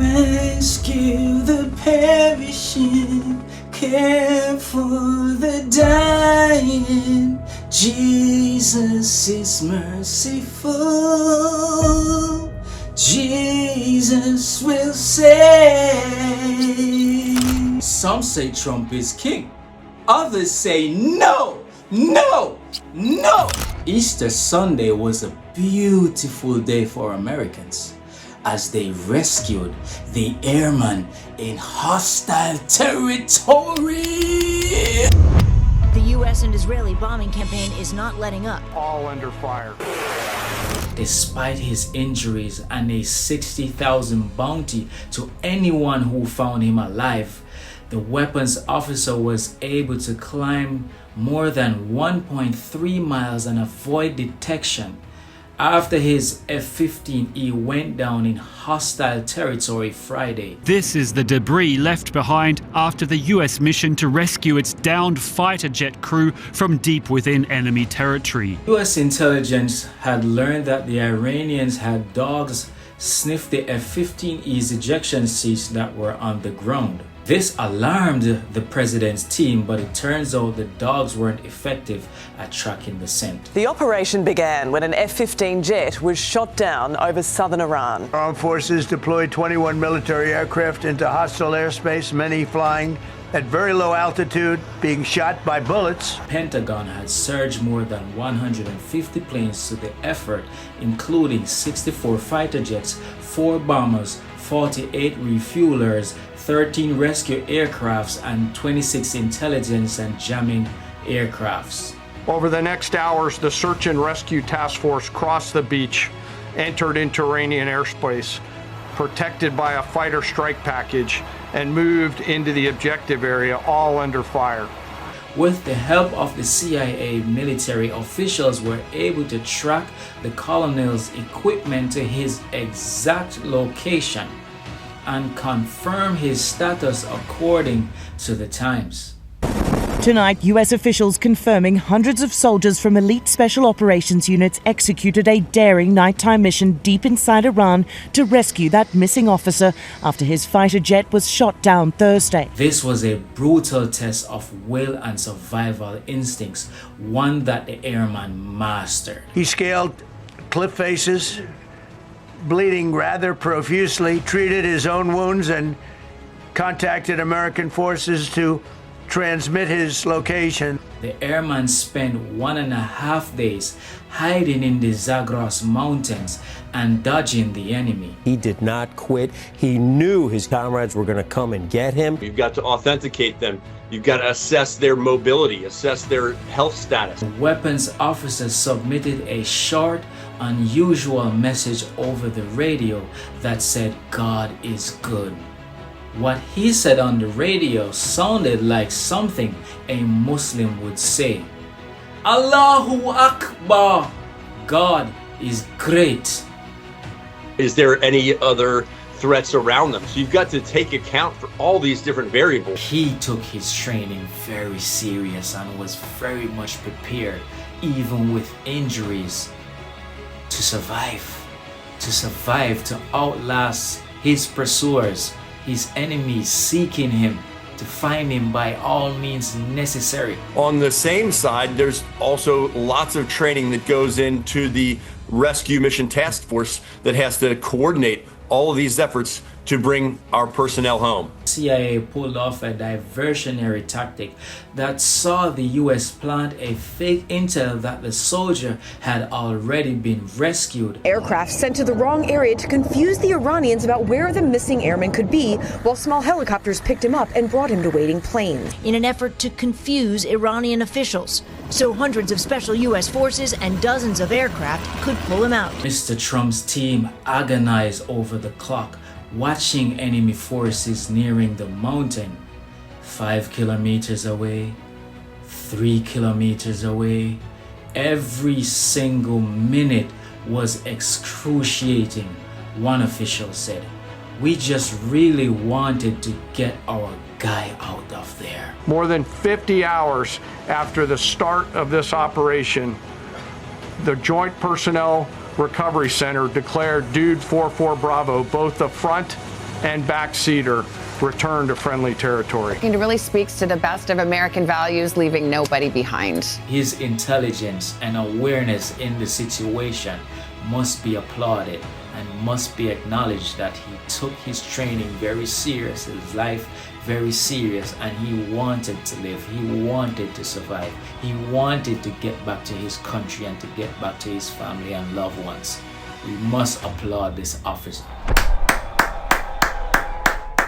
Rescue the perishing, care for the dying. Jesus is merciful. Jesus will save. Some say Trump is king. Others say no, no, no. Easter Sunday was a beautiful day for Americans as they rescued the airman in hostile territory. The U.S. and Israeli bombing campaign is not letting up. All under fire. Despite his injuries and a 60,000 bounty to anyone who found him alive, the weapons officer was able to climb more than 1.3 miles and avoid detection after his F-15E went down in hostile territory Friday. This is the debris left behind after the U.S. mission to rescue its downed fighter jet crew from deep within enemy territory. U.S. intelligence had learned that the Iranians had dogs sniff the F-15E's ejection seats that were on the ground. This alarmed the president's team, but it turns out the dogs weren't effective at tracking the scent. The operation began when an F-15 jet was shot down over southern Iran. Armed forces deployed 21 military aircraft into hostile airspace, many flying at very low altitude, being shot by bullets. Pentagon had surged more than 150 planes to the effort, including 64 fighter jets, 4 bombers, 48 refuelers, 13 rescue aircrafts, and 26 intelligence and jamming aircrafts. Over the next hours, the search and rescue task force crossed the beach, entered into Iranian airspace, protected by a fighter strike package, and moved into the objective area, all under fire. With the help of the CIA, military officials were able to track the colonel's equipment to his exact location and confirm his status according to the Times. Tonight, U.S. officials confirming hundreds of soldiers from elite special operations units executed a daring nighttime mission deep inside Iran to rescue that missing officer after his fighter jet was shot down Thursday. This was a brutal test of will and survival instincts, one that the airman mastered. He scaled cliff faces, bleeding rather profusely, treated his own wounds, and contacted American forces to transmit his location. The airman spent 1.5 days hiding in the Zagros Mountains and dodging the enemy. He did not quit. He knew his comrades were going to come and get him. You've got to authenticate them. You've got to assess their mobility, assess their health status. The weapons officer submitted a short, unusual message over the radio that said, "God is good." What he said on the radio sounded like something a Muslim would say. Allahu Akbar! God is great. Is there any other threats around them? So you've got to take account for all these different variables. He took his training very serious and was very much prepared, even with injuries, to survive, to outlast his pursuers, his enemies seeking him, to find him by all means necessary. On the same side, there's also lots of training that goes into the rescue mission task force that has to coordinate all of these efforts to bring our personnel home. CIA pulled off a diversionary tactic that saw the U.S. plant a fake intel that the soldier had already been rescued. Aircraft sent to the wrong area to confuse the Iranians about where the missing airman could be, while small helicopters picked him up and brought him to waiting planes. In an effort to confuse Iranian officials, so hundreds of special U.S. forces and dozens of aircraft could pull him out. Mr. Trump's team agonized over the clock, watching enemy forces nearing the mountain, 5 kilometers away, 3 kilometers away. Every single minute was excruciating, one official said. We just really wanted to get our guy out of there. More than 50 hours after the start of this operation, the Joint Personnel Recovery Center declared Dude 44 Bravo both the front and backseater return to friendly territory. It really speaks to the best of American values, leaving nobody behind. His intelligence and awareness in the situation must be applauded and must be acknowledged that he took his training very serious, his life very serious, and he wanted to live, he wanted to survive, he wanted to get back to his country and to get back to his family and loved ones. We must applaud this officer.